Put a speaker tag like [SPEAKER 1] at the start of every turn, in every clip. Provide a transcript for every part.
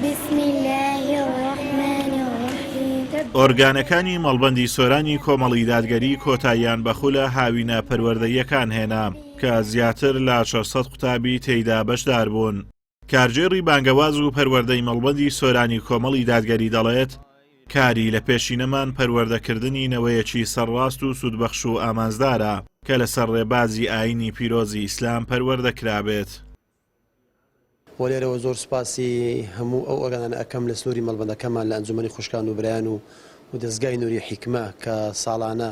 [SPEAKER 1] بسم الله الرحمن الرحيم.
[SPEAKER 2] ئۆرگانەکانی مەڵبەندی سۆرانی کۆمەڵی دادگەری کۆتاییان بەخولە هاوینە پەروەردەییەکان هێنا کە زیاتر لە 600 قوتابی تێیدا بەشدار بوون. کارژێڕی بانگەواز و پەروەردەی مەڵبەندی سۆرانی کۆمەڵی دادگەری دەڵێت کاری لە پێشینەمان پەروەردەکردنی نەوەیەکی سەرڕاست و سوودبەخش و ئامانزدارە کە لەسەر ڕێبازی ئاینی پیرۆزی ئیسلام پەروەردەکرابێت.
[SPEAKER 3] وەلێرەوە زۆر سوپاسی هەموو ئەو ئۆرگانانە ئەەکەم لە سنووری مەڵبەندەکەمان لە ئەنجومەنی خوشکان و برایان و دەستگای نووری حیکمە کە ساڵانە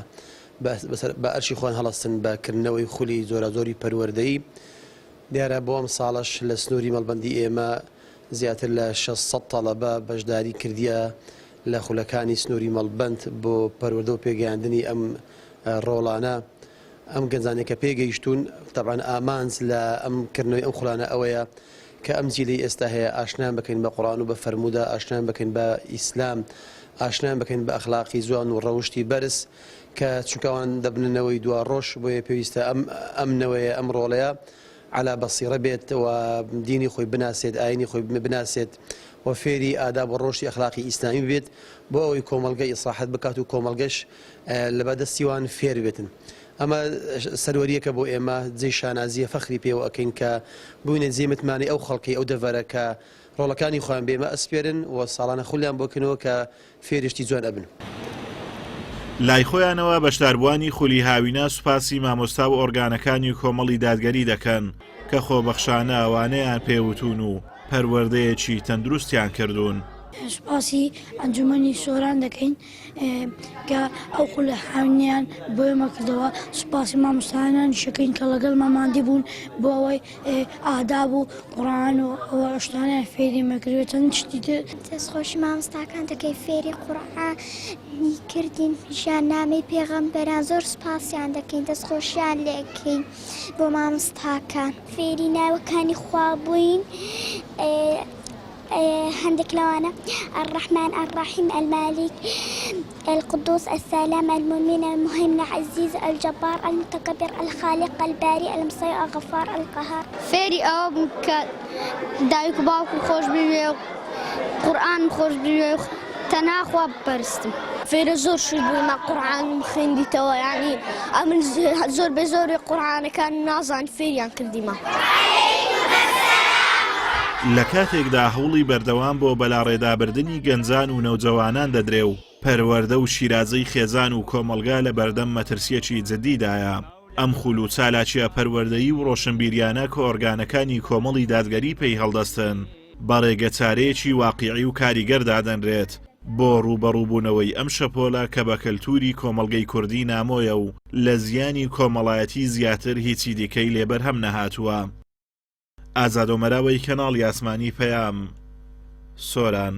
[SPEAKER 3] بە ئەرشی خۆیان هەڵەستن بەکردنەوەی خولی زۆرە زۆری پەروەردەیی. دیارە بۆ ئەم ساڵش لە سنووری مەڵبەندی ئێمە زیاتر لە 600 تەڵەبە بەشداری کردیە لە خولەکانی سنووری مەڵبەند بۆ پەروەردە و پێگەیاندنی ئەم ڕۆڵانە. ئەم گەنجانێکە پێگەیشتون تەبعاً ئامانج لە ئەمکردنەوەی ئەم خولانە ئەوەیە کە ئەم جیلی ئێستا هەیە ئاشنان بکەین بە قوڕان و بە فەرمودا، ئاشنان بکەین بە ئیسلام، ئاشنان بکەین بە ئەخلاقی جوان و ڕەوشتی بەرز کە چونکەوان دەبنەوەی دوا ڕۆژ بۆیە پێویستە ئەم نەوەیە ئەم ڕۆڵەیە عەلا بەسیرە بێت و دینی خۆی بناسێت، ئاینی خۆی بناسێت و فێری ئاداب و ڕۆژی ئەخلاقی ئیسلامی بێت بۆ ئەوەی کۆمەڵگەی ئیسلاحەت بکات و کۆمەڵگەش لەبەردەستیوان فێر بێتن. ئەمە سەروەریەکە بۆ ئێمە جێی شانازیە فەخری پێوە ئەکەین کە بووینە جێ متمانەی ئەو خەڵکی ئەو دەڤەرە کە ڕۆڵەکانی خۆیان بێمە ئەسپێرن و ساڵانە خولیان بۆکەنەوە کە فێرشتی جوان ئەبن.
[SPEAKER 2] لای خۆیانەوە بەشداربووانی خولی هاوینە سوپاسی مامۆستا و ئۆرگانەکانی کۆمەڵی دادگەری دەکەن کە خۆبەخشانە ئەوانەیان پێوتون و پەروەردەیەکی تەندروستیان کردوون.
[SPEAKER 1] سوپاسی ئەنجومەنی سۆران دەکەین کە ئەو خولە هاوینیان بۆیمە کردەوە. سوپاسی مامۆستایان شەکەین کە لەگەڵ ماماندی بوون بۆ ئەوەی ئاداب و قوڕان و ئەوە شتانیان فێری مەکردوێت چەند شتی تر.
[SPEAKER 4] دەستخۆشی مامۆستاکان دەکەی فێری قوڕانی کردین ژیاننامەی پێغەمبەران زۆر سوپاسیان دەکەین، دەستخۆشیان لێکەین بۆ مامۆستاکان. فێری ناوەکانی خوا بووین هندك لوانا الرحمن الرحيم المالك القدوس السلام المؤمن المهيمن العزيز الجبار المتكبر الخالق البارئ المسيء الغفار القهار. فيري أو دايك باوكو خوش بيوي قرآن خوش بيوي تناخوا برستم. فيري زور شو بيوي قرآن مخندي توا يعني أمن زور بزور قرآن كان نازان فيريان كرديما.
[SPEAKER 2] لە کاتێکدا هەوڵی بەردەوام بۆ بەلاڕێدابردنی گەنجان و نەوجەوانان دەدرێ و پەروەردە و شیرازەی خێزان و کۆمەلگا لە بەردەم مەترسیەکی جدیدایە. ئەم خول و چالاکیە پەروەردەیی و ڕۆشنبیریانە کە ئۆرگانەکانی کۆمەڵی دادگەری پێی هەڵدەستن بە ڕێگەچارەیەکی واقیعی و کاریگەر دادەنرێت بۆ ڕوبەڕووبوونەوەی ئەم شەپۆلە کە بە کەلتوری کۆمەڵگەی کوردی نامۆیە و لە زیانی کۆمەڵایەتی زیاتر هیچی دیکەی لێبەر هەم نەهاتووە. ئازاد و مەراوەی کەناڵی ئاسمانی پەیام، سۆران.